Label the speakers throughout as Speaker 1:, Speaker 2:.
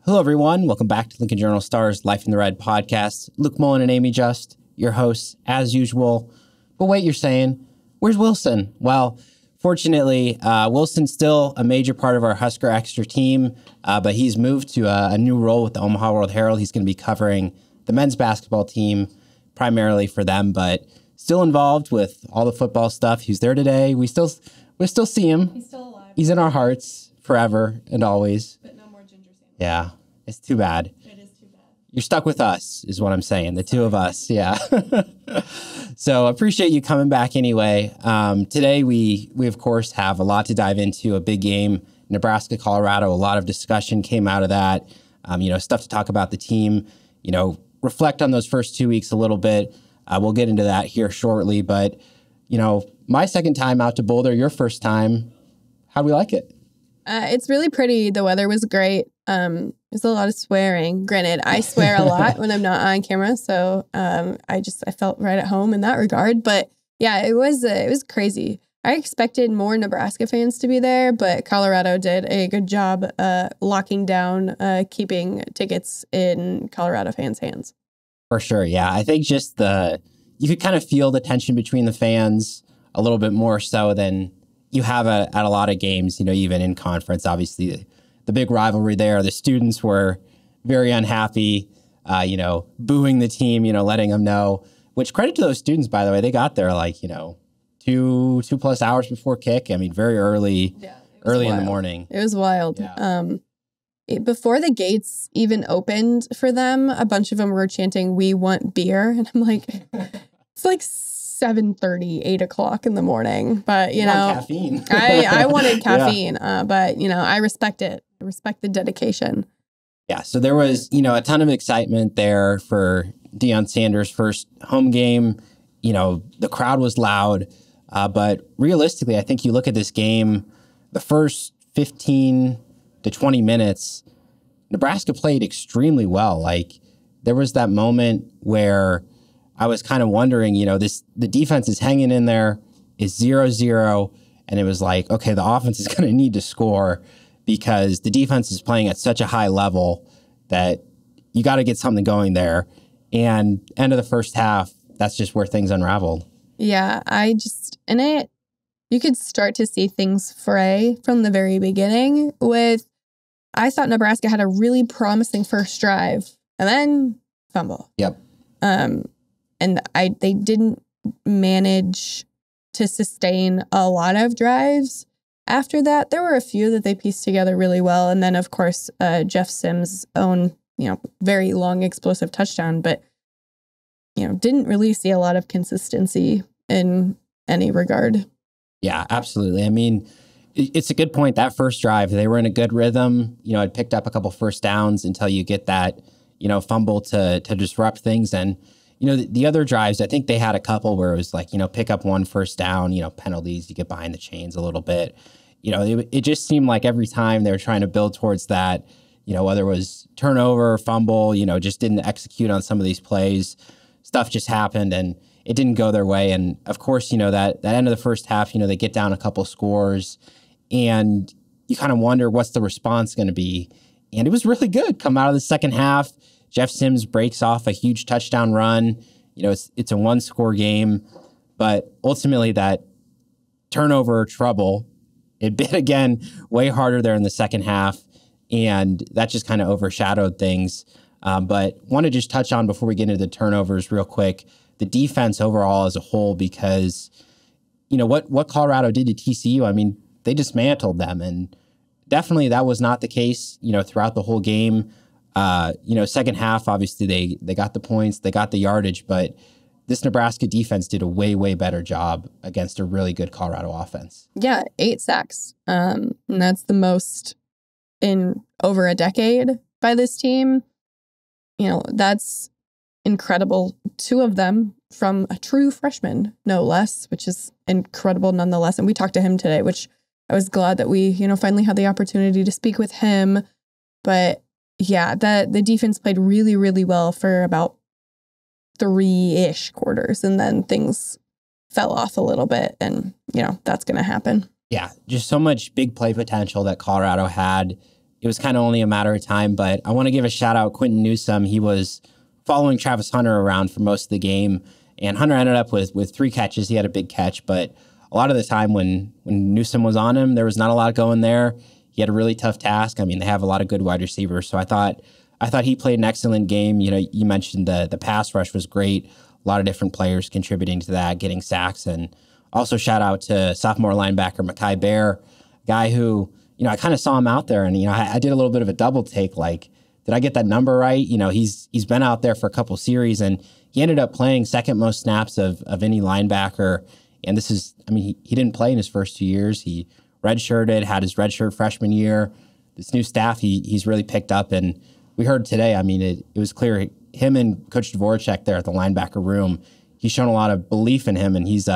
Speaker 1: Hello, everyone. Welcome back to Lincoln Journal Star's Life in the Red podcast. Luke Mullin and Amie Just, your hosts, as usual. But wait, you're saying, where's Wilson? Well, fortunately, Wilson's still a major part of our Husker Extra team, but he's moved to a new role with the Omaha World Herald. He's going to be covering the men's basketball team, primarily for them, but still involved with all the football stuff. He's there today. We still see him.
Speaker 2: He's still alive.
Speaker 1: He's in our hearts forever and always.
Speaker 2: But no more ginger sandwich.
Speaker 1: Yeah, it's too bad.
Speaker 2: It is too bad.
Speaker 1: You're stuck with us, is what I'm saying. The two of us, yeah. So appreciate you coming back anyway. Today, we of course have a lot to dive into, a big game, Nebraska, Colorado. A lot of discussion came out of that. Stuff to talk about the team, reflect on those first 2 weeks a little bit. We'll get into that here shortly. But, my second time out to Boulder, your first time, how'd we like it?
Speaker 2: It's really pretty. The weather was great. There's a lot of swearing. Granted, I swear a lot when I'm not on camera, so I felt right at home in that regard. But yeah, it was crazy. I expected more Nebraska fans to be there, but Colorado did a good job locking down, keeping tickets in Colorado fans' hands.
Speaker 1: For sure, yeah. I think just you could kind of feel the tension between the fans a little bit more so than you have at a lot of games, even in conference. Obviously, the big rivalry there. The students were very unhappy, booing the team, letting them know. Which, credit to those students, by the way, they got there two plus hours before kick. I mean, very early, in the morning.
Speaker 2: It was wild.
Speaker 1: Yeah.
Speaker 2: Before the gates even opened for them, a bunch of them were chanting, "We want beer," and I'm like, it's like 7:30, 8 o'clock in the morning. But
Speaker 1: caffeine.
Speaker 2: I wanted caffeine. Yeah. But I respect it. I respect the dedication.
Speaker 1: Yeah. So there was a ton of excitement there for Deion Sanders' first home game. The crowd was loud, but realistically, I think you look at this game, the first 15 to 20 minutes, Nebraska played extremely well. Like, there was that moment where I was kind of wondering, the defense is hanging in there, is 0-0, and it was like, okay, the offense is going to need to score because the defense is playing at such a high level that you got to get something going there. And end of the first half, that's just where things unraveled.
Speaker 2: Yeah, you could start to see things fray from the very beginning I thought Nebraska had a really promising first drive and then fumble.
Speaker 1: Yep.
Speaker 2: And they didn't manage to sustain a lot of drives after that. There were a few that they pieced together really well. And then, of course, Jeff Sims' own, very long explosive touchdown, but, didn't really see a lot of consistency in any regard.
Speaker 1: Yeah, absolutely. I mean, it's a good point. That first drive, they were in a good rhythm. It picked up a couple first downs until you get that, fumble to disrupt things. And, the other drives, I think they had a couple where it was like, pick up one first down, penalties, you get behind the chains a little bit. It just seemed like every time they were trying to build towards that, whether it was turnover, fumble, just didn't execute on some of these plays. Stuff just happened and it didn't go their way. And of course, that end of the first half, they get down a couple scores and you kind of wonder what's the response going to be. And it was really good. Come out of the second half, Jeff Sims breaks off a huge touchdown run. It's a one-score game, but ultimately that turnover trouble, it bit again way harder there in the second half, and that just kind of overshadowed things. But want to just touch on, before we get into the turnovers real quick, the defense overall as a whole, because, what Colorado did to TCU, I mean, they dismantled them, and definitely that was not the case, throughout the whole game. Second half, obviously they got the points, they got the yardage, but this Nebraska defense did a way, way better job against a really good Colorado offense.
Speaker 2: Yeah, 8 sacks. And that's the most in over a decade by this team. That's incredible. 2 of them from a true freshman, no less, which is incredible nonetheless. And we talked to him today, which I was glad that we, finally had the opportunity to speak with him. But yeah, the defense played really, really well for about 3-ish quarters, and then things fell off a little bit, and that's going to happen.
Speaker 1: Yeah, just so much big play potential that Colorado had it was kind of only a matter of time. But I want to give a shout out Quentin Newsome. He was following Travis Hunter around for most of the game, and Hunter ended up with 3 catches. He had a big catch, but a lot of the time when Newsome was on him, there was not a lot going there. He had a really tough task. I mean, they have a lot of good wide receivers, so I thought he played an excellent game. You know, you mentioned the pass rush was great. A lot of different players contributing to that, getting sacks, and also shout out to sophomore linebacker Mekhi Bear, guy who, you know, I kind of saw him out there, and, you know, I did a little bit of a double take, like, did I get that number right? You know, he's been out there for a couple series, and he ended up playing second most snaps of any linebacker. And this is, I mean, he didn't play in his first 2 years. He redshirted, had his redshirt freshman year. This new staff, he's really picked up. And we heard today, I mean, it was clear, him and Coach Dvorak there at the linebacker room, he's shown a lot of belief in him, and he's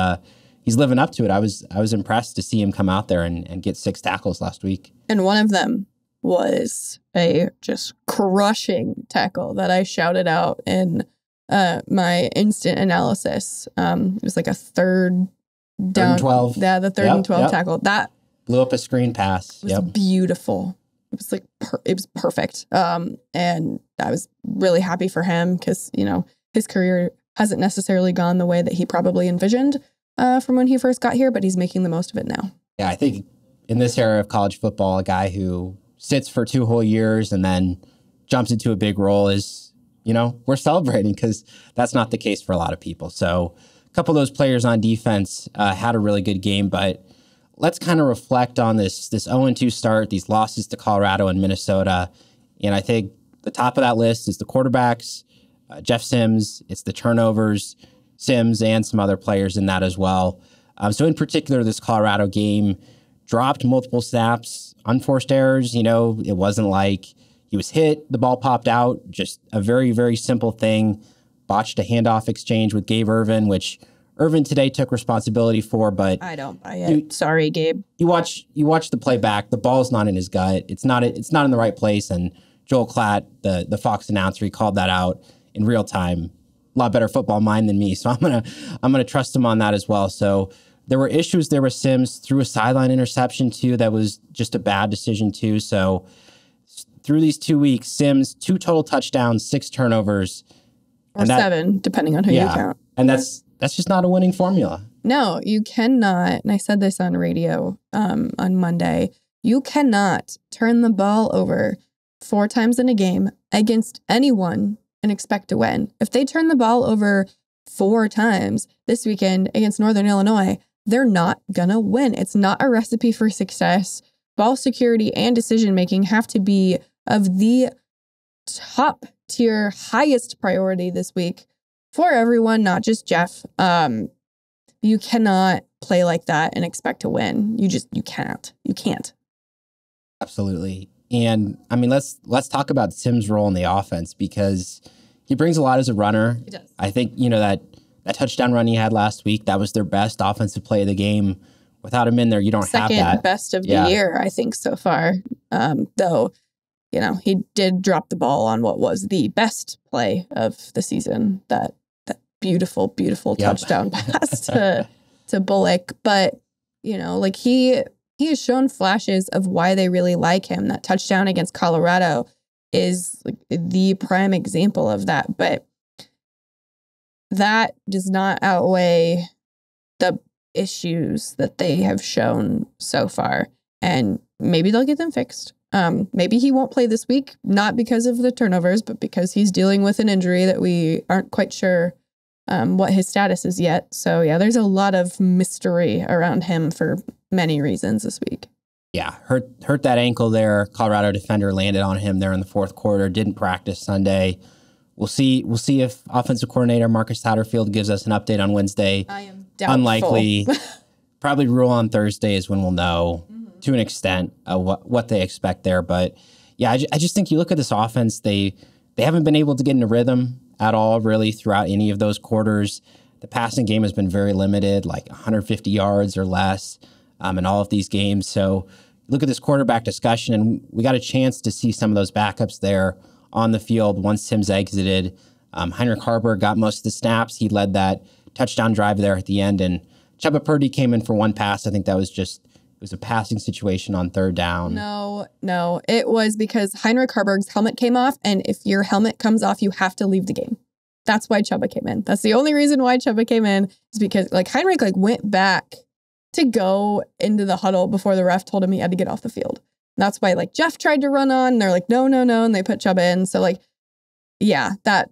Speaker 1: living up to it. I was impressed to see him come out there and get 6 tackles last week.
Speaker 2: And one of them was a just crushing tackle that I shouted out in my instant analysis. It was like a third down.
Speaker 1: 12.
Speaker 2: Yeah, the third and 12 tackle. That
Speaker 1: blew up a screen pass.
Speaker 2: was beautiful. It was like, it was perfect. And I was really happy for him because, you know, his career hasn't necessarily gone the way that he probably envisioned from when he first got here, but he's making the most of it now.
Speaker 1: Yeah, I think in this era of college football, a guy who sits for 2 whole years and then jumps into a big role is, you know, we're celebrating, because that's not the case for a lot of people. So a couple of those players on defense had a really good game, but let's kind of reflect on this 0-2 start, these losses to Colorado and Minnesota. And I think the top of that list is the quarterbacks, Jeff Sims, it's the turnovers, Sims and some other players in that as well. So in particular, this Colorado game dropped multiple snaps, unforced errors. You know, it wasn't like he was hit, the ball popped out, just a very, very simple thing. Botched a handoff exchange with Gabe Ervin, which Ervin today took responsibility for, but
Speaker 2: I don't buy it. Sorry, Gabe.
Speaker 1: You watch the play back, the ball's not in his gut. It's not in the right place. And Joel Klatt, the Fox announcer, he called that out in real time. A lot better football mind than me. So I'm gonna trust him on that as well. So there were issues there with Sims, threw a sideline interception too. That was just a bad decision too. So through these 2 weeks, Sims, 2 total touchdowns, 6 turnovers.
Speaker 2: Or 7, depending on who you count.
Speaker 1: And that's just not a winning formula.
Speaker 2: No, you cannot. And I said this on radio on Monday. You cannot turn the ball over 4 times in a game against anyone and expect to win. If they turn the ball over 4 times this weekend against Northern Illinois, they're not going to win. It's not a recipe for success. Ball security and decision-making have to be of the top tier, highest priority this week for everyone, not just Jeff. You cannot play like that and expect to win. You can't. You can't.
Speaker 1: Absolutely. And I mean, let's talk about Sims' role in the offense, because he brings a lot as a runner.
Speaker 2: He does.
Speaker 1: I think, you know, that touchdown run he had last week, that was their best offensive play of the game. Without him in there, you don't have that.
Speaker 2: Second best of the year, I think, so far. Though, you know, he did drop the ball on what was the best play of the season, that beautiful, beautiful touchdown pass to Bullock. But, you know, like he has shown flashes of why they really like him. That touchdown against Colorado is like the prime example of that. But that does not outweigh the issues that they have shown so far. And maybe they'll get them fixed. Maybe he won't play this week, not because of the turnovers, but because he's dealing with an injury that we aren't quite sure what his status is yet. So, yeah, there's a lot of mystery around him for many reasons this week.
Speaker 1: Yeah, hurt that ankle there. Colorado defender landed on him there in the 4th quarter, didn't practice Sunday. We'll see if offensive coordinator Marcus Satterfield gives us an update on Wednesday.
Speaker 2: I am doubtful.
Speaker 1: Unlikely. Probably rule on Thursday is when we'll know to an extent what they expect there. But yeah, I just think you look at this offense, they haven't been able to get in a rhythm at all really throughout any of those quarters. The passing game has been very limited, like 150 yards or less in all of these games. So look at this quarterback discussion, and we got a chance to see some of those backups there on the field once Sims exited. Heinrich Harburg got most of the snaps. He led that touchdown drive there at the end, and Chuba Purdy came in for 1 pass. I think that was just was a passing situation on third down.
Speaker 2: No. It was because Heinrich Harburg's helmet came off, and if your helmet comes off, you have to leave the game. That's why Chuba came in. That's the only reason why Chuba came in, is because Heinrich went back to go into the huddle before the ref told him he had to get off the field. And that's why Jeff tried to run on, and they're no, and they put Chuba in. So yeah, that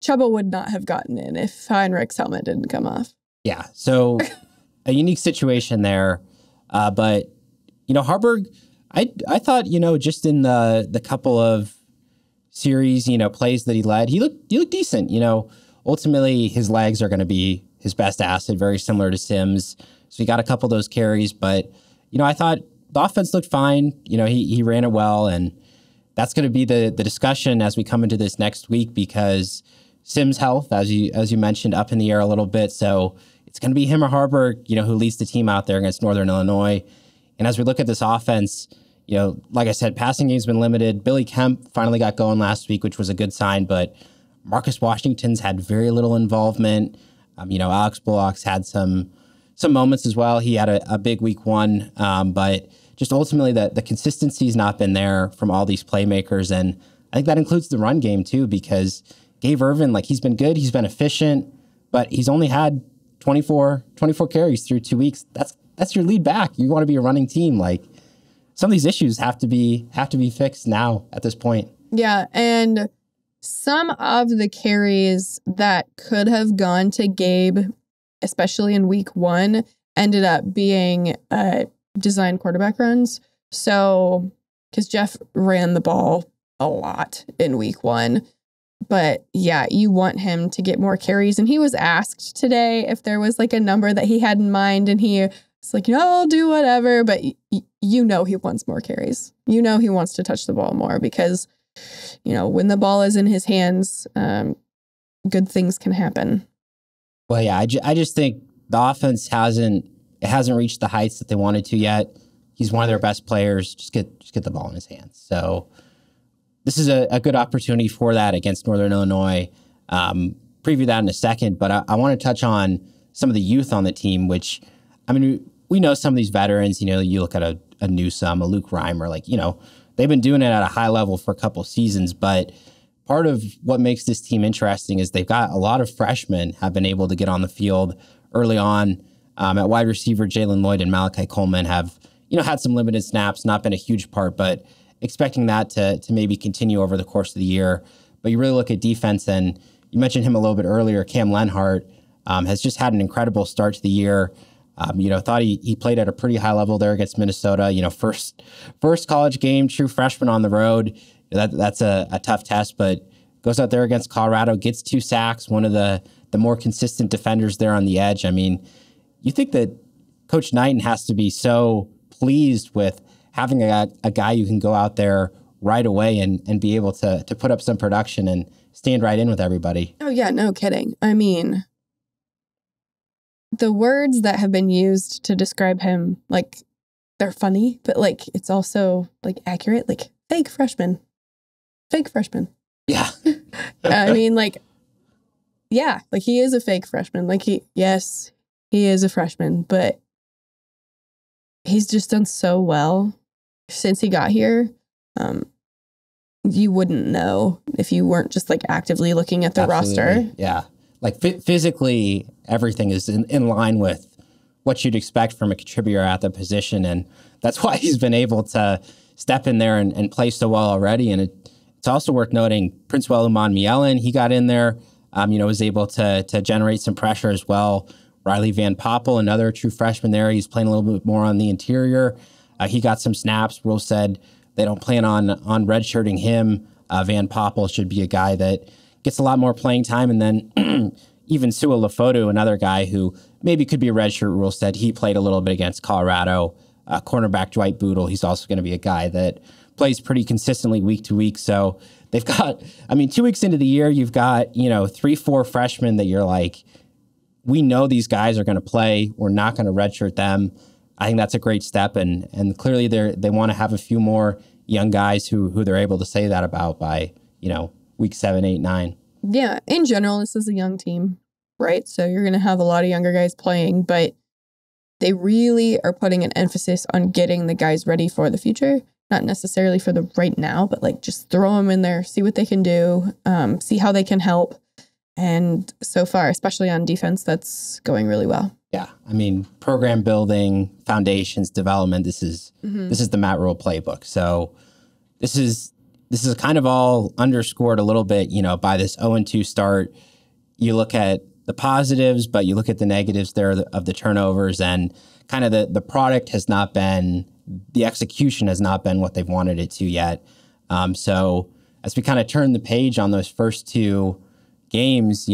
Speaker 2: Chuba would not have gotten in if Heinrich's helmet didn't come off.
Speaker 1: Yeah, so a unique situation there. But, Harburg, I thought, just in the couple of series, plays that he led, he looked decent. Ultimately, his legs are going to be his best asset, very similar to Sims. So he got a couple of those carries. But, I thought the offense looked fine. He ran it well. And that's going to be the discussion as we come into this next week, because Sims' health, as you mentioned, up in the air a little bit. So it's going to be him or Harburg, who leads the team out there against Northern Illinois. And as we look at this offense, like I said, passing game's been limited. Billy Kemp finally got going last week, which was a good sign, but Marcus Washington's had very little involvement. Alex Bullock's had some moments as well. He had a big week one, but just ultimately the consistency's not been there from all these playmakers. And I think that includes the run game too, because Gabe Irvin, he's been good, he's been efficient, but he's only had 24 carries through 2 weeks. That's your lead back. You want to be a running team. Some of these issues have to be fixed now at this point.
Speaker 2: Yeah, and some of the carries that could have gone to Gabe, especially in week one, ended up being design quarterback runs. So, because Jeff ran the ball a lot in week one. But yeah, you want him to get more carries. And he was asked today if there was a number that he had in mind. And he was I'll do whatever. But he wants more carries. He wants to touch the ball more because, when the ball is in his hands, good things can happen.
Speaker 1: Well, yeah, I just think the offense hasn't reached the heights that they wanted to yet. He's one of their best players. Just get the ball in his hands. So this is a good opportunity for that against Northern Illinois. Preview that in a second, but I want to touch on some of the youth on the team, which, we know some of these veterans, you look at a Newsome, a Luke Reimer, they've been doing it at a high level for a couple seasons, but part of what makes this team interesting is they've got a lot of freshmen have been able to get on the field early on. At wide receiver, Jalen Lloyd and Malachi Coleman have, had some limited snaps, not been a huge part, but expecting that to maybe continue over the course of the year. But you really look at defense, and you mentioned him a little bit earlier, Cam Lenhart has just had an incredible start to the year. Thought he played at a pretty high level there against Minnesota. First college game, true freshman on the road. That's a tough test, but goes out there against Colorado, gets 2 sacks, one of the more consistent defenders there on the edge. You think that Coach Knighton has to be so pleased with having a guy you can go out there right away and be able to put up some production and stand right in with everybody.
Speaker 2: Oh, yeah, no kidding. The words that have been used to describe him, they're funny, but it's also accurate, fake freshman.
Speaker 1: Yeah.
Speaker 2: Yeah, he is a fake freshman. Yes, he is a freshman, but he's just done so well since he got here. You wouldn't know if you weren't just actively looking at the roster.
Speaker 1: Yeah. Physically, everything is in line with what you'd expect from a contributor at the position. And that's why he's been able to step in there and play so well already. And it's also worth noting Prince Welluman Mielen, he got in there, was able to generate some pressure as well. Riley Van Poppel, another true freshman there. He's playing a little bit more on the interior. He got some snaps. Rule said they don't plan on redshirting him. Van Poppel should be a guy that gets a lot more playing time. And then even Sua Lefotu, another guy who maybe could be a redshirt. Rule said he played a little bit against Colorado. Cornerback Dwight Boodle, he's also going to be a guy that plays pretty consistently week to week. So they've got, 2 weeks into the year, you've got, 3-4 freshmen that you're we know these guys are going to play. We're not going to redshirt them. I think that's a great step. And clearly they want to have a few more young guys who they're able to say that about by, week 7, 8, 9.
Speaker 2: Yeah. In general, this is a young team, right? So you're going to have a lot of younger guys playing, but they really are putting an emphasis on getting the guys ready for the future, not necessarily for the right now, but like just throw them in there, see what they can do, see how they can help. And so far, especially on defense, that's going really well.
Speaker 1: Yeah, I mean, program building, foundations, development. This is the Matt Rule playbook. So this is kind of all underscored a little bit, by this 0-2 start. You look at the positives, but you look at the negatives there of the turnovers, and kind of the product has not been, the execution has not been what they've wanted it to yet. So as we kind of turn the page on those first two games,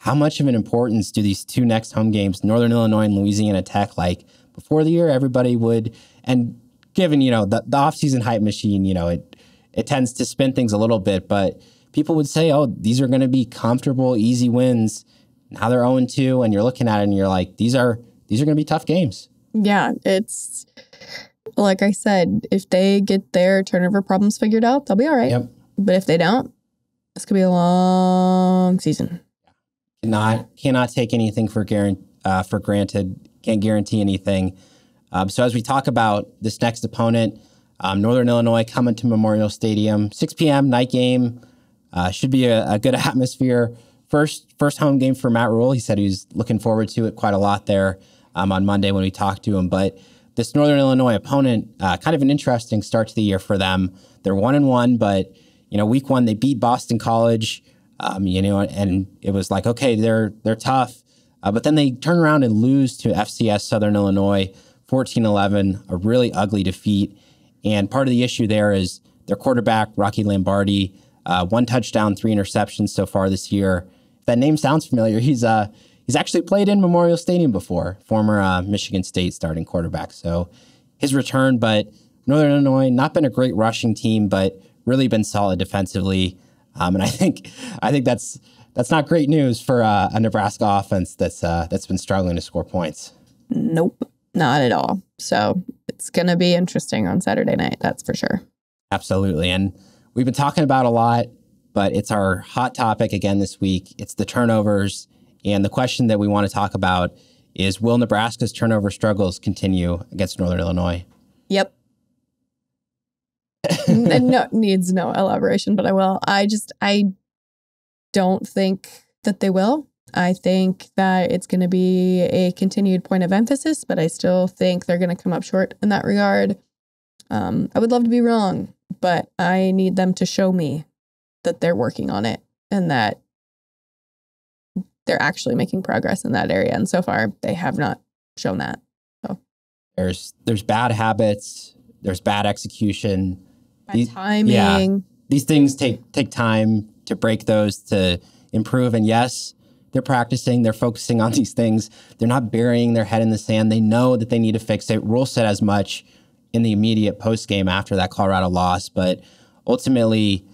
Speaker 1: how much of an importance do these two next home games, Northern Illinois and Louisiana Tech, like before the year, everybody would, and given, the offseason hype machine, it tends to spin things a little bit, but people would say, oh, these are going to be comfortable, easy wins. Now they're 0-2, and you're looking at it and you're like, these are going to be tough games.
Speaker 2: Yeah, it's like I said, if they get their turnover problems figured out, they'll be all right.
Speaker 1: Yep.
Speaker 2: But if they don't, this could be a long season.
Speaker 1: Cannot take anything for granted. Can't guarantee anything. So as we talk about this next opponent, Northern Illinois coming to Memorial Stadium, 6 p.m. night game. Should be a good atmosphere. First home game for Matt Rule. He said he was looking forward to it quite a lot there on Monday when we talked to him. But this Northern Illinois opponent, kind of an interesting start to the year for them. They're 1-1, but week one they beat Boston College. And it was like, okay, they're tough. But then they turn around and lose to FCS Southern Illinois, 14-11, a really ugly defeat. And part of the issue there is their quarterback, Rocky Lombardi, 1 touchdown, 3 interceptions so far this year. If that name sounds familiar, he's actually played in Memorial Stadium before, former Michigan State starting quarterback. So his return, but Northern Illinois, not been a great rushing team, but really been solid defensively. And I think that's not great news for a Nebraska offense that's been struggling to score points.
Speaker 2: Nope, not at all. So it's going to be interesting on Saturday night, that's for sure.
Speaker 1: Absolutely. And we've been talking about a lot, but it's our hot topic again this week. It's the turnovers. And the question that we want to talk about is, will Nebraska's turnover struggles continue against Northern Illinois?
Speaker 2: Yep. No, needs no elaboration, but I will. I don't think that they will. I think that it's going to be a continued point of emphasis, but I still think they're going to come up short in that regard. I would love to be wrong, but I need them to show me that they're working on it and that they're actually making progress in that area. And so far, they have not shown that. So
Speaker 1: there's bad habits, there's bad execution,
Speaker 2: timing.
Speaker 1: Yeah, these things take time to break those, to improve. And yes, they're practicing, they're focusing on these things. They're not burying their head in the sand. They know that they need to fix it. Rule said as much in the immediate post game after that Colorado loss, but ultimately,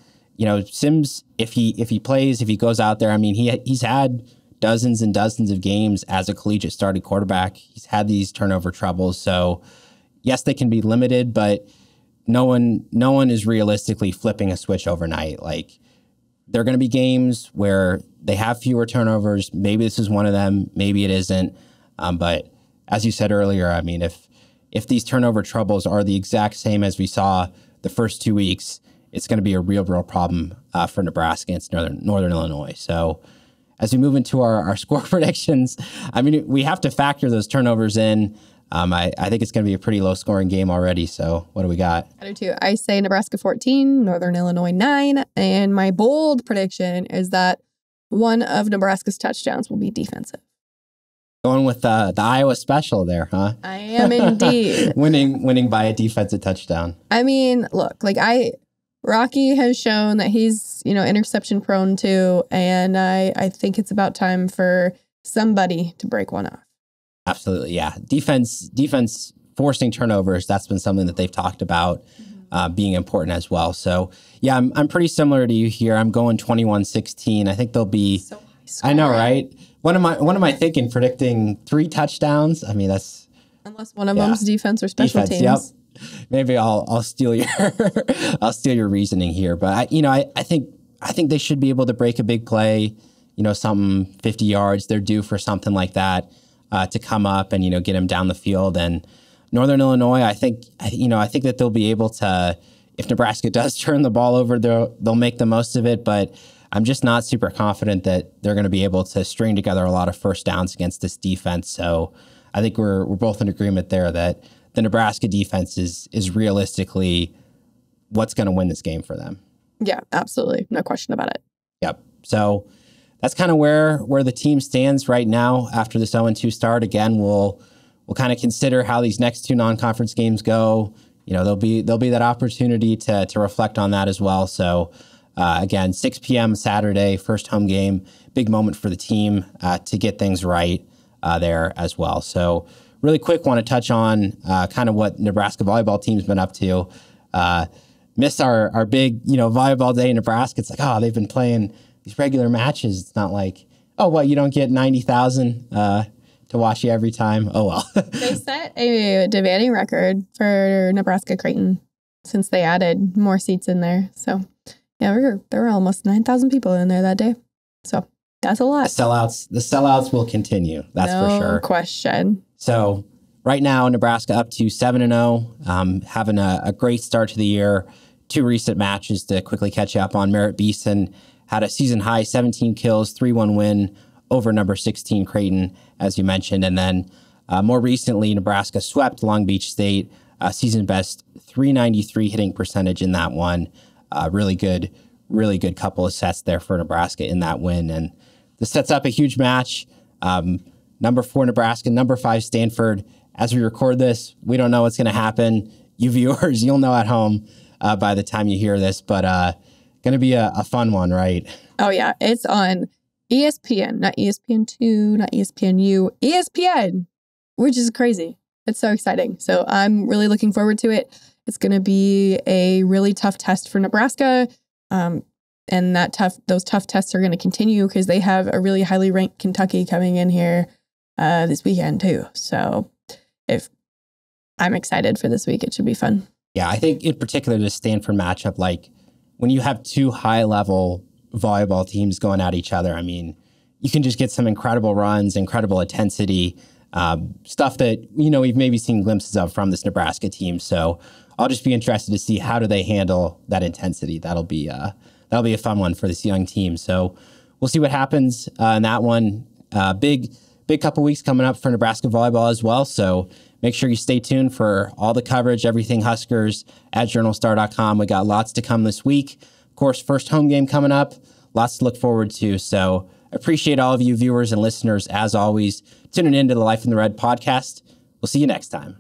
Speaker 1: Sims, if he plays, if he goes out there, I mean, he's had dozens and dozens of games as a collegiate starting quarterback. He's had these turnover troubles. So yes, they can be limited, but no one is realistically flipping a switch overnight. Like, there are going to be games where they have fewer turnovers. Maybe this is one of them. Maybe it isn't. But as you said earlier, I mean, if these turnover troubles are the exact same as we saw the first 2 weeks, it's going to be a real problem for Nebraska against Northern Illinois. So as we move into our score predictions, I mean, we have to factor those turnovers in. I think it's going to be a pretty low-scoring game already. So what do we got?
Speaker 2: I do too. I say Nebraska 14, Northern Illinois 9. And my bold prediction is that one of Nebraska's touchdowns will be defensive.
Speaker 1: Going with the Iowa special there, huh?
Speaker 2: I am indeed.
Speaker 1: winning by a defensive touchdown.
Speaker 2: I mean, look, Rocky has shown that he's, interception prone too. And I think it's about time for somebody to break one off.
Speaker 1: Absolutely, yeah. Defense forcing turnovers, that's been something that they've talked about being important as well. So, yeah, I'm pretty similar to you here. I'm going 21-16. I think they'll be
Speaker 2: so high scoring.
Speaker 1: I know, right? What am I thinking? Predicting 3 touchdowns? I mean, that's
Speaker 2: unless one of them's defense or special teams.
Speaker 1: Yep. Maybe I'll steal your reasoning here, but I think they should be able to break a big play, something 50 yards. They're due for something like that. to come up and, get them down the field. And Northern Illinois, I think that they'll be able to, if Nebraska does turn the ball over, they'll make the most of it. But I'm just not super confident that they're going to be able to string together a lot of first downs against this defense. So I think we're both in agreement there that the Nebraska defense is realistically what's going to win this game for them.
Speaker 2: Yeah, absolutely. No question about it.
Speaker 1: Yep. So that's kind of where the team stands right now after this 0-2 start. Again, we'll kind of consider how these next two non-conference games go. There'll be that opportunity to reflect on that as well. So again, 6 p.m. Saturday, first home game, big moment for the team to get things right there as well. So really quick, want to touch on kind of what Nebraska volleyball team's been up to. Miss our big, volleyball day in Nebraska. It's like, they've been playing these regular matches. It's not like, you don't get 90,000 to watch you every time. Oh, well.
Speaker 2: They set a demanding record for Nebraska Creighton since they added more seats in there. So, yeah, there were almost 9,000 people in there that day. So that's a lot.
Speaker 1: The sellouts will continue. That's for sure.
Speaker 2: No question.
Speaker 1: So right now, Nebraska up to 7-0, having a great start to the year. 2 recent matches to quickly catch up on. Merritt Beeson had a season high 17 kills, 3-1 win over number 16 Creighton, as you mentioned. And then more recently, Nebraska swept Long Beach State, season best 393 hitting percentage in that one. Really good couple of sets there for Nebraska in that win. And this sets up a huge match. Number 4 Nebraska, number 5 Stanford. As we record this, we don't know what's going to happen. You viewers, you'll know at home by the time you hear this, but going to be a fun one, right?
Speaker 2: Oh, yeah. It's on ESPN, not ESPN2, not ESPNU, ESPN, which is crazy. It's so exciting. So I'm really looking forward to it. It's going to be a really tough test for Nebraska. And those tough tests are going to continue because they have a really highly ranked Kentucky coming in here this weekend too. So if I'm excited for this week, it should be fun.
Speaker 1: Yeah, I think in particular the Stanford matchup, like when you have 2 high-level volleyball teams going at each other, I mean, you can just get some incredible runs, incredible intensity, stuff that, we've maybe seen glimpses of from this Nebraska team. So I'll just be interested to see how do they handle that intensity. That'll be a fun one for this young team. So we'll see what happens in that one. Big couple weeks coming up for Nebraska volleyball as well. So make sure you stay tuned for all the coverage, everything Huskers at journalstar.com. We got lots to come this week. Of course, first home game coming up. Lots to look forward to. So appreciate all of you viewers and listeners, as always, tuning into the Life in the Red podcast. We'll see you next time.